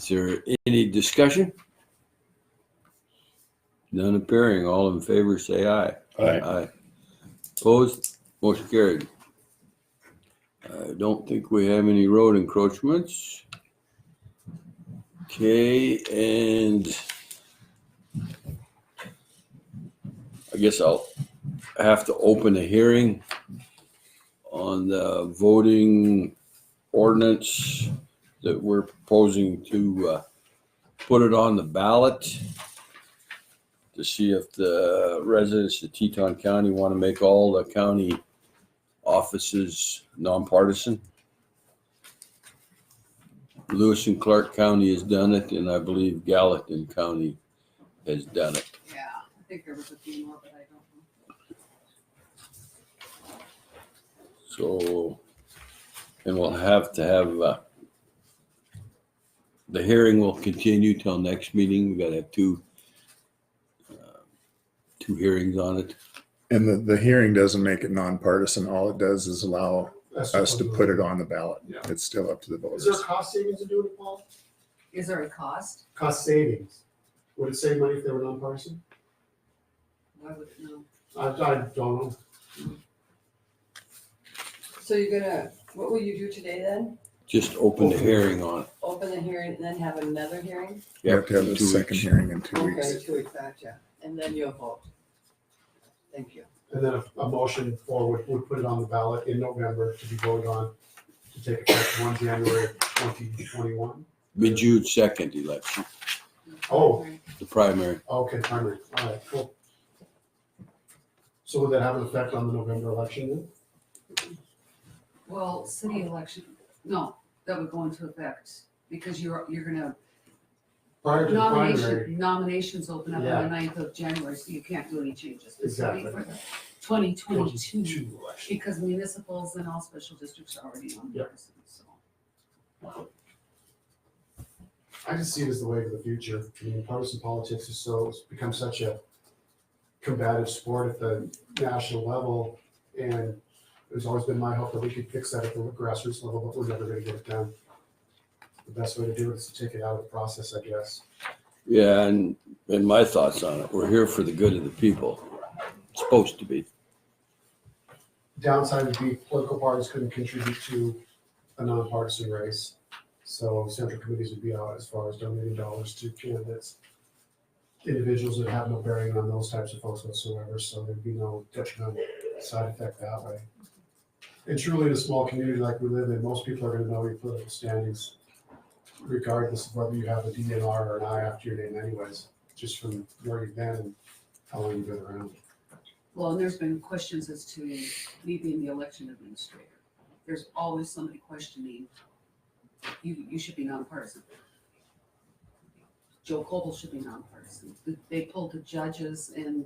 Is there any discussion? None appearing. All in favor, say aye. Aye. Opposed? Motion carried. I don't think we have any road encroachments. Okay, and I guess I'll have to open a hearing on the voting ordinance that we're proposing to put it on the ballot to see if the residents of Teton County want to make all the county offices nonpartisan. Lewis and Clark County has done it, and I believe Gallatin County has done it. Yeah, I think there was a few more, but I don't know. So, and we'll have to have, the hearing will continue till next meeting. We gotta have two hearings on it. And the hearing doesn't make it nonpartisan. All it does is allow us to put it on the ballot. Yeah. It's still up to the Is there voters. cost savings in doing it, Paul? Is there a cost? Cost savings. Would it save money if they were nonpartisan? Why would it know? I don't know. So you're gonna, what will you do today then? Just open the hearing on it. Open the hearing and then have another hearing? You have to have a 2 second weeks. hearing in 2 weeks. Okay, 2 weeks, gotcha. And then you'll vote. Thank you. And then a motion forward would put it on the ballot in November to be voted on to take effect 1 January 2021. Mid-June 2nd election, Oh. the primary. Okay, primary. All right, cool. So would that have an effect on the November election then? Well, city election, no, that would go into effect because you're gonna, Prior to the primary. nominations open up Yeah. on the 9th of January, so you can't do any changes. It's Exactly. only for the 2022, 22 election. because municipals and all special districts are already on Yep. person, so. I just see it as the way of the future. I mean, partisan politics it's become such a combative sport at the national level. And it's always been my hope that we could fix that at the grassroots level, but we're never gonna get it done. The best way to do it is to take it out of the process, I guess. Yeah, and my thoughts on it, we're here for the good of the people. It's supposed to be. Downside would be political parties couldn't contribute to a nonpartisan race. So central committees would be out as far as donating dollars to candidates. Individuals would have no bearing on those types of folks whatsoever, so there'd be no detrimental side effect that way. And truly, in a small community like we live in, most people are gonna know your political standings, regardless of whether you have a DNR or an I after your name anyways, just from where you've been and how long you've been around. Well, and there's been questions as to me being the election administrator. There's always somebody questioning, you should be nonpartisan. Joe Coble should be nonpartisan. They pulled the judges and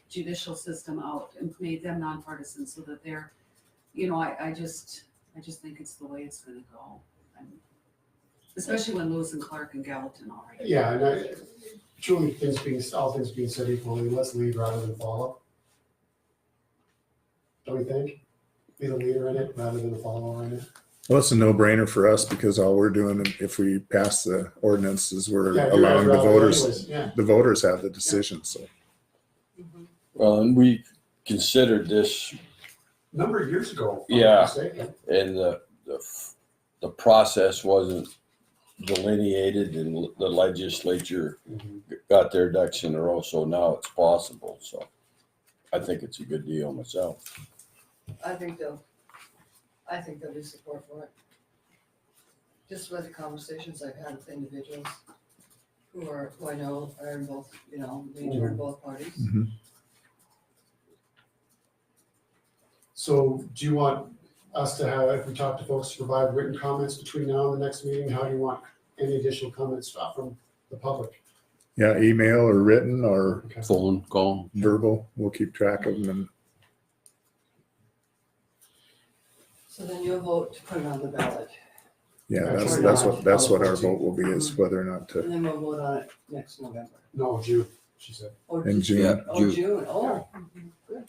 judicial system out and made them nonpartisan so that they're, I just think it's the way it's gonna go. Especially when Lewis and Clark and Gallatin already. Yeah, and truly, all things being said equally, let's lead rather than follow. Don't we think? Be the leader in it rather than the follower in it. Well, it's a no-brainer for us because all we're doing, if we pass the ordinance, is we're Yeah, allowing the you're right, voters, anyways, yeah. the voters have the decision, so. Mhm. Well, and we considered this, Number of years ago. if I'm not Yeah. mistaken. and the process wasn't delineated, and the legislature Mhm. got their ducks in a row, so now it's possible, so I think it's a good deal myself. I think there'll be support for it. Just by the conversations I've had with individuals who I know are in both, major in both parties. Mhm. So do you want us to have, if we talk to folks, to provide written comments between now and the next meeting? How do you want any additional comments from the public? Yeah, email or written or Okay. Phone call. verbal, we'll keep track of them. And So then you'll vote to put it on the ballot, yeah, Actually, that's what our vote will be, is whether or not to, and then we'll vote on it next November. No, June, she said. Oh, in June. Yeah. Oh, June, oh, good.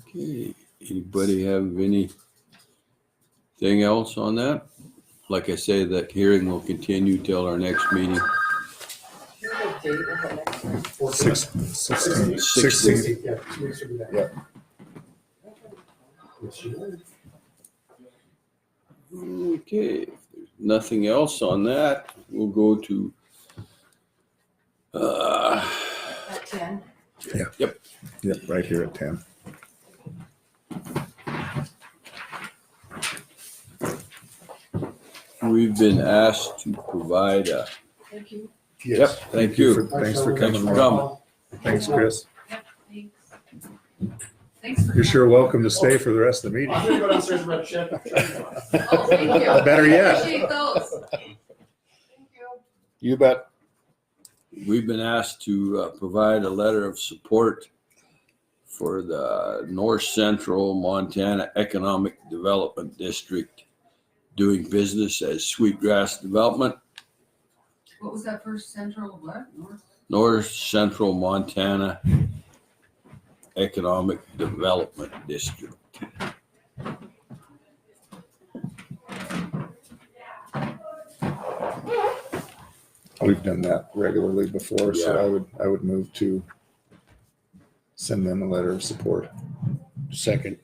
Okay, Anybody have anything else on that? Like I say, that hearing will continue till our next meeting. Do you have a date of the next one? 16. 60, yeah, 2 weeks from today. Yeah. Yes, you are. Okay, if there's nothing else on that, we'll go to At 10? Yep, right here at 10. we've been asked to provide a, Thank you. yep, thank you. Thanks for Thanks coming. for coming. Thanks, Chris. Yep, thanks. Thanks for. You're sure welcome to stay for the rest of the meeting. I'm gonna go downstairs and grab a check. Oh, thank you. Better yet. Appreciate those. Thank you. You bet. We've been asked to provide a letter of support for the North Central Montana Economic Development District doing business as Sweetgrass Development, What was that first central, what, north? North Central Montana Economic Development District. We've done that regularly before, so Yeah. I would move to send them a letter of support. Second.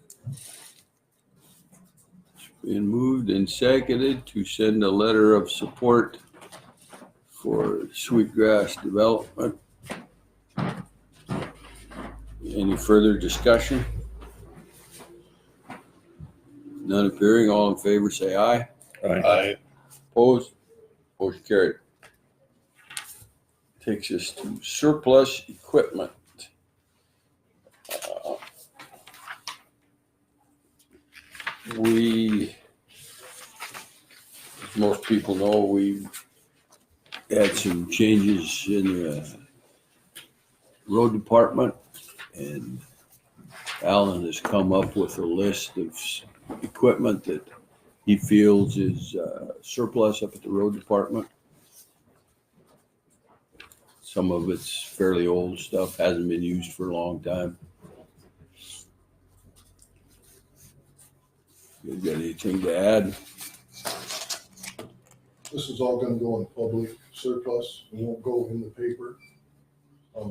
Been moved and seconded to send a letter of support for Sweetgrass Development. Any further discussion? None appearing, all in favor say aye. Aye. Opposed? Motion carried. Takes us to surplus equipment. We, as most people know, we had some changes in the road department, and Alan has come up with a list of equipment that he feels is surplus up at the road department. Some of it's fairly old stuff, hasn't been used for a long time. You got anything to add? This is all gonna go in public surplus, it won't go in the paper.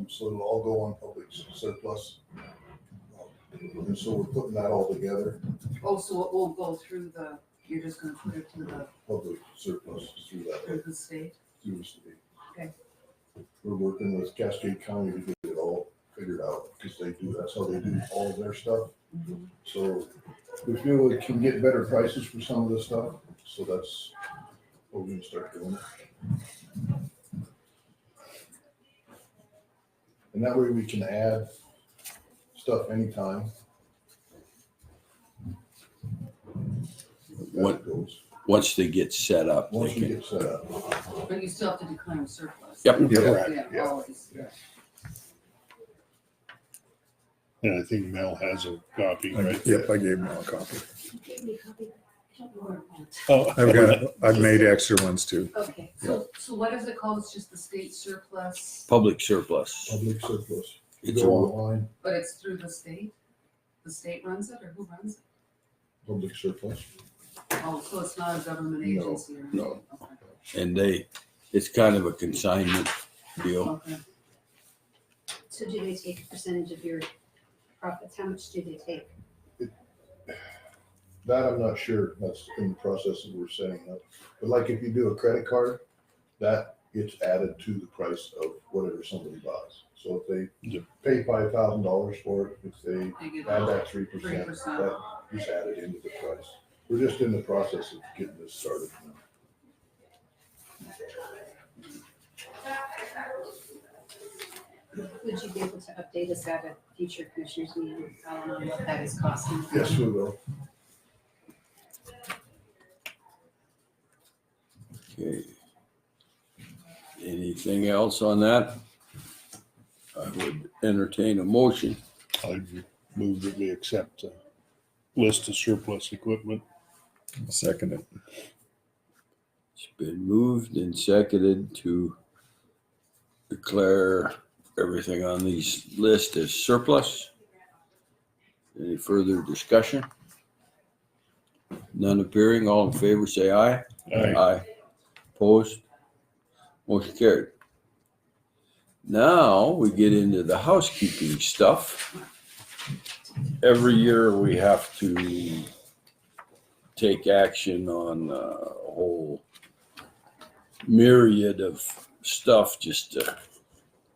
So it'll all go on public surplus. And so we're putting that all together, Oh, so it won't go through the, you're just gonna put it to the, public surplus through that, through the state? through the state. Okay. We're working with Cascade County to get it all figured out, because that's how they do all of their stuff. So we feel we can get better prices for some of this stuff, so that's what we're gonna start doing. And that way we can add stuff anytime. What- That goes, Once they get set up, they once we can. get set up. But you still have to declare them surplus. Yep. Yep. Yeah, always. And I think Mel has a copy, right? Yep, I gave them a copy. Give me a copy. I don't know where it went. Oh, I've made extra ones too. Okay. So what is it called? It's just the state surplus, Public surplus. Public surplus. You It's go a, online, but it's through the state? The state runs it or who runs it? public surplus. Oh, so it's not a government No, agency or? no. Okay. and it's kind of a consignment deal. Okay. So do they take a percentage of your profits? How much do they take? That I'm not sure, that's in the process that we're setting up. But like if you do a credit card, that gets added to the price of whatever somebody buys. So if they Yeah. pay $5,000 for it, if they They get add that 3%, 3%. that is added into the price. We're just in the process of getting this started now. Would you be able to update us at a future commissioners meeting, Alan, on what that is costing? Yes, we will. Okay. Anything else on that? I would entertain a motion. I move that we accept a list of surplus equipment. Second it. It's been moved and seconded to declare everything on these list as surplus. Any further discussion? None appearing. All in favor, say aye. Aye. Opposed? Motion carried. Now we get into the housekeeping stuff. Every year we have to take action on a whole myriad of stuff just to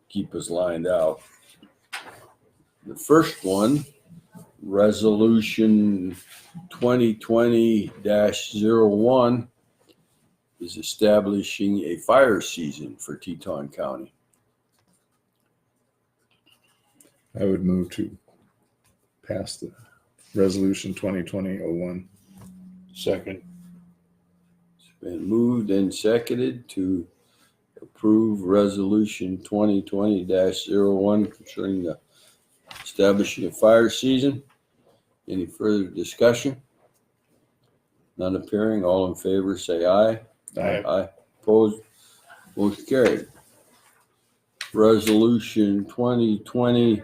keep us lined out. The first one, Resolution 2020-01, is establishing a fire season for Teton County. I would move to pass the resolution 2020-01. Second. It's been moved and seconded to approve Resolution 2020-01 concerning the establishing a fire season. Any further discussion? None appearing. All in favor, say aye. Aye. Opposed? Motion carried. Resolution 2020-02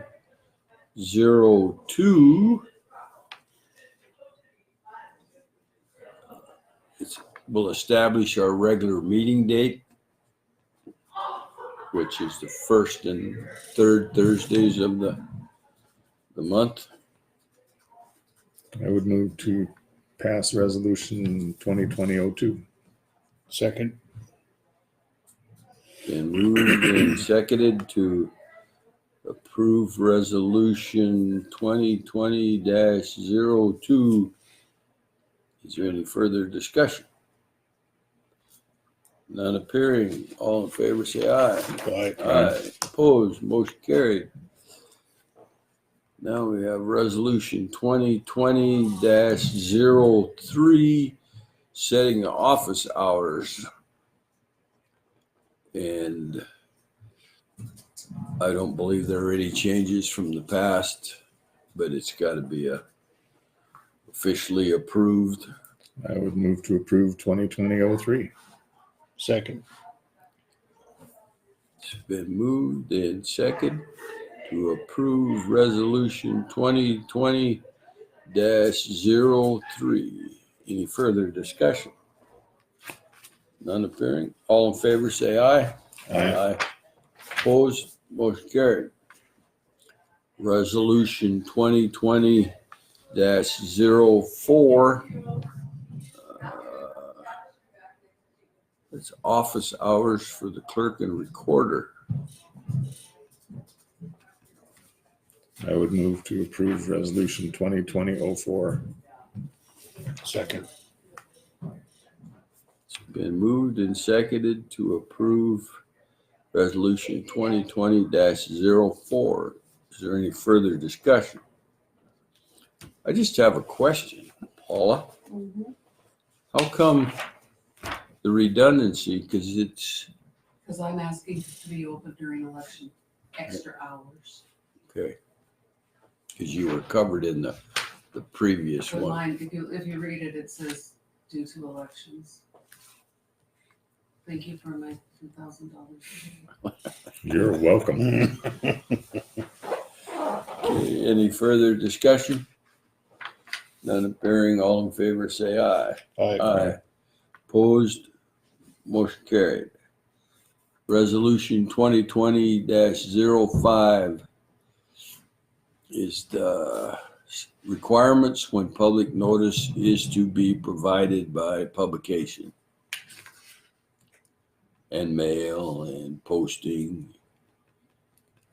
will establish our regular meeting date, which is the first and third Thursdays of the month. I would move to pass resolution 2020-02. Second. Been moved and seconded to approve Resolution 2020-02. Is there any further discussion? None appearing. All in favor, say aye. Aye. Aye. Opposed, motion carried. Now we have Resolution 2020-03, setting the office hours. And I don't believe there are any changes from the past, but it's got to be officially approved. I would move to approve 2020-03. Second. It's been moved and seconded to approve Resolution 2020-03. Any further discussion? None appearing. All in favor, say aye. Aye. Opposed, motion carried. Resolution 2020-04. It's office hours for the clerk and recorder. I would move to approve resolution 2020-04. Second. It's been moved and seconded to approve Resolution 2020-04. Is there any further discussion? I just have a question, Paula. How come the redundancy? Because I'm asking to be open during election, extra hours. okay. Because you were covered in the previous But one. mine, if you read it, it says due to elections. Thank you for my $2,000. You're welcome. Okay, any further discussion? None appearing. All in favor, say aye. Aye. Opposed? Motion carried. Resolution 2020-05 is the requirements when public notice is to be provided by publication and mail and posting.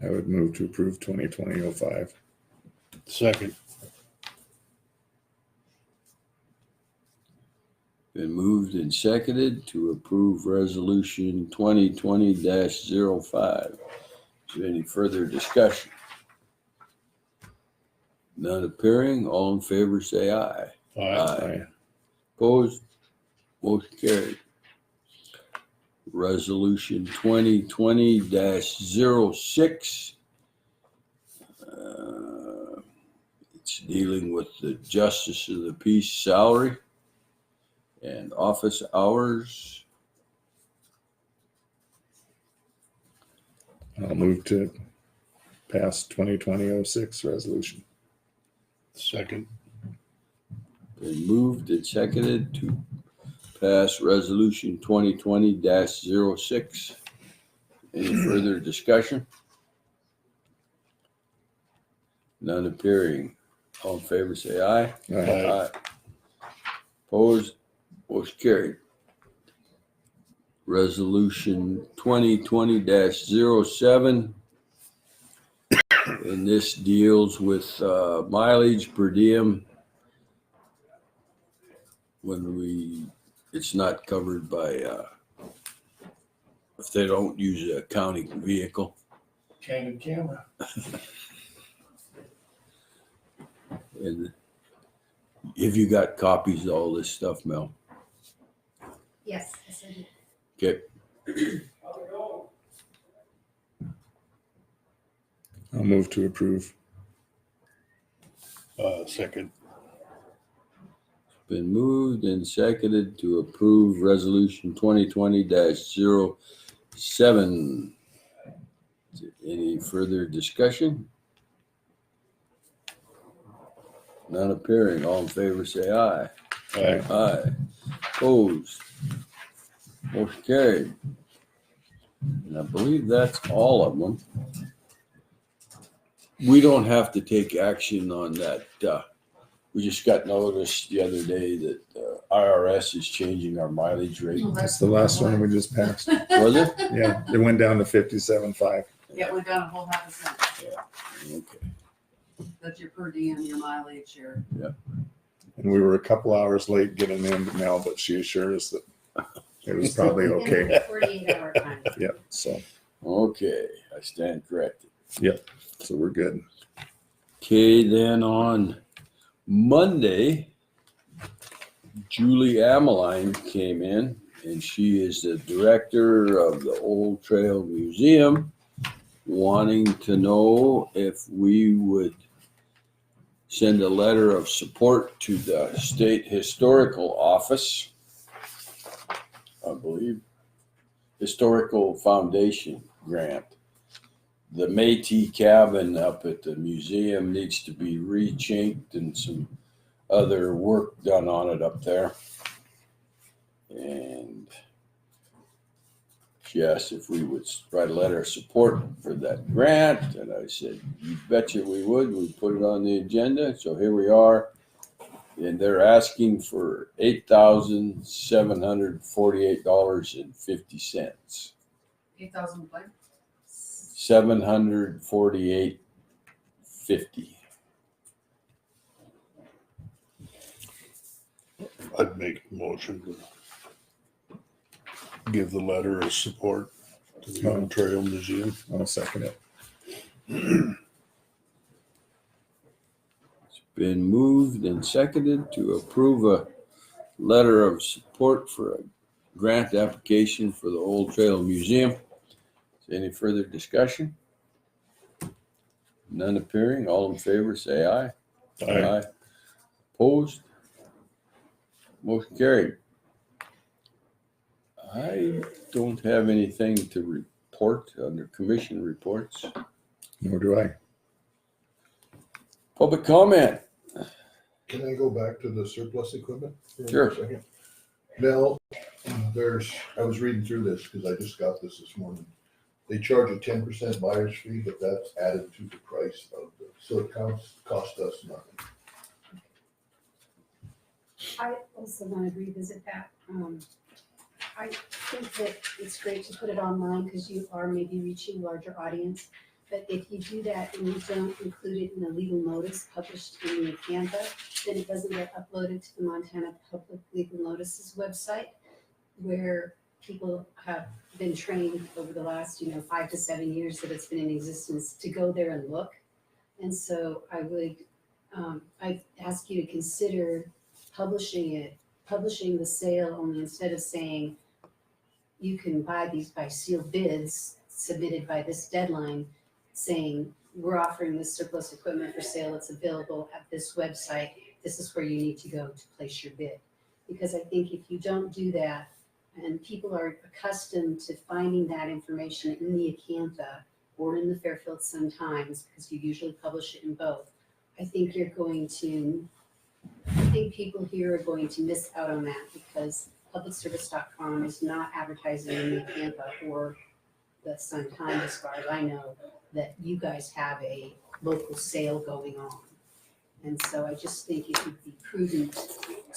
I would move to approve 2020-05. Second. Been moved and seconded to approve Resolution 2020-05. Is there any further discussion? None appearing. All in favor, say aye. Aye. Opposed? Motion carried. Resolution 2020-06. It's dealing with the Justice of the Peace salary and office hours. I'll move to pass 2020-06 resolution. Second. Been moved and seconded to pass resolution 2020-06. Any further discussion? None appearing. All in favor, say aye. Aye. Opposed? Motion carried. Resolution 2020-07. And this deals with mileage per diem when it's not covered by, if they don't use a county vehicle. Candid camera. And have you got copies of all this stuff, Mel? Yes, yes, I do. Okay. I'll move to approve. Second. Been moved and seconded to approve resolution 2020-07. Any further discussion? None appearing. All in favor, say aye. Aye. Aye. Opposed? Motion carried. And I believe that's all of them. We don't have to take action on that. We just got notice the other day that IRS is changing our mileage rate. That's the last one we just passed. Was it? Yeah, it went down to 57.5. Yeah, we're down a whole half a cent. Okay. That's your per diem, your mileage, your. And we were a couple hours late getting in to Mel, but she assured us that it was probably okay. In the 48-hour time. Yep, so Okay, I stand corrected. so we're good. Okay, then on Monday, Julie Ameline came in, and she is the director of the Old Trail Museum, wanting to know if we would send a letter of support to the State Historical Office, I believe, Historical Foundation grant. The Métis cabin up at the museum needs to be rechinked and some other work done on it up there. And she asked if we would write a letter of support for that grant. And I said, you betcha we would. We put it on the agenda. So here we are. And they're asking for $8,748.50. 8,000 what? $748.50. I'd make a motion to give the letter of support to the Old Trail Museum. I'll second it. It's been moved and seconded to approve a letter of support for a grant application for the Old Trail Museum. Is there any further discussion? None appearing. All in favor, say aye. Aye. Opposed? Motion carried. I don't have anything to report under commission reports. Nor do I. Public comment. Can I go back to the surplus equipment for a Sure. second? Now, I was reading through this because I just got this morning. They charge a 10% buyer's fee, but that's added to the price of the, so it cost us nothing. I also want to revisit that. I think that it's great to put it online because you are maybe reaching a larger audience. But if you do that and you don't include it in the legal notice published in the Acantha, then it doesn't get uploaded to the Montana Public Legal Notices website, where people have been trained over the last, 5 to 7 years that it's been in existence to go there and look. And so I would, I'd ask you to consider publishing the sale only, instead of saying you can buy these by sealed bids submitted by this deadline, saying we're offering this surplus equipment for sale. It's available at this website. This is where you need to go to place your bid. Because I think if you don't do that, and people are accustomed to finding that information in the Acantha or in the Fairfield Sun-Times, because you usually publish it in both, I think people here are going to miss out on that because publicservice.com is not advertising in the Tampa or the Sun Times, as far as I know, that you guys have a local sale going on. And so I just think it would be prudent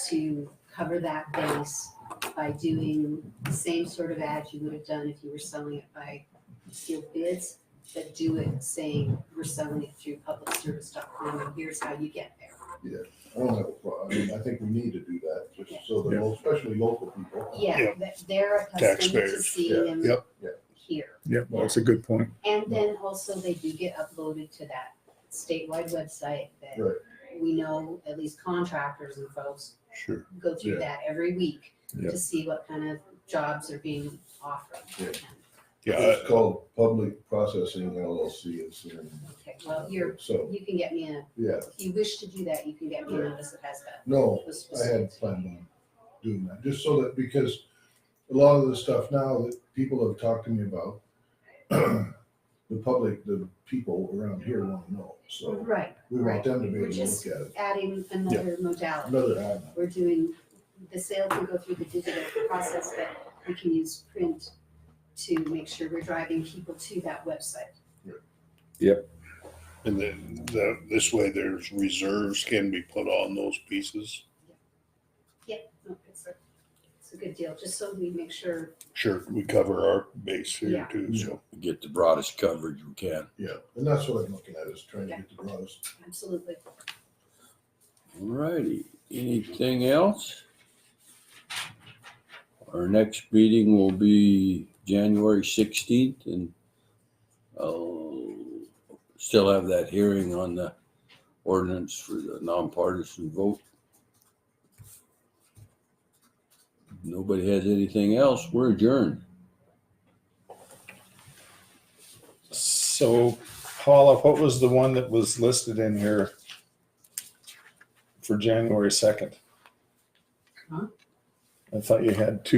to cover that base by doing the same sort of ad you would have done if you were selling it by sealed bids, but do it saying we're selling it through publicservice.com and here's how you get there. I don't have a problem. I mean, I think we need to do that, just so that, especially local people. Yeah, that they're accustomed to Taxpayers. seeing them Yep. here. Yeah, well, that's a good point. And then also they do get uploaded to that statewide website that Right. we know at least contractors and folks Sure. go through Yeah. that every week Yeah. to see what kind of jobs are being offered. Yeah. Yeah, It's called Public Processing LLC. It's in, Okay, well, so, you can get me yeah, if you wish to do that, you can get me a notice that has that. no, those I had specifics. planned on doing that, just so that, because a lot of the stuff now that people have talked to me about, the public, the people around here want to know, so Right, we right. want them to be We're able to just look at it. adding another modality. Another ad. We're doing, the sale can go through the digital process, but we can use print to make sure we're driving people to that website. and then this way there's reserves can be put on those pieces. Yep, no, it's a good deal, just so we make sure, Sure, we cover our base here Yeah. too, so. Get the broadest coverage we can. Yeah, and that's what I'm looking at, is trying to get the broadest. absolutely. Alrighty, anything else? Our next meeting will be January 16th, and I'll still have that hearing on the ordinance for the nonpartisan vote. Nobody has anything else, we're adjourned. So Paula, what was the one that was listed in here for January 2nd? Huh? I thought you had two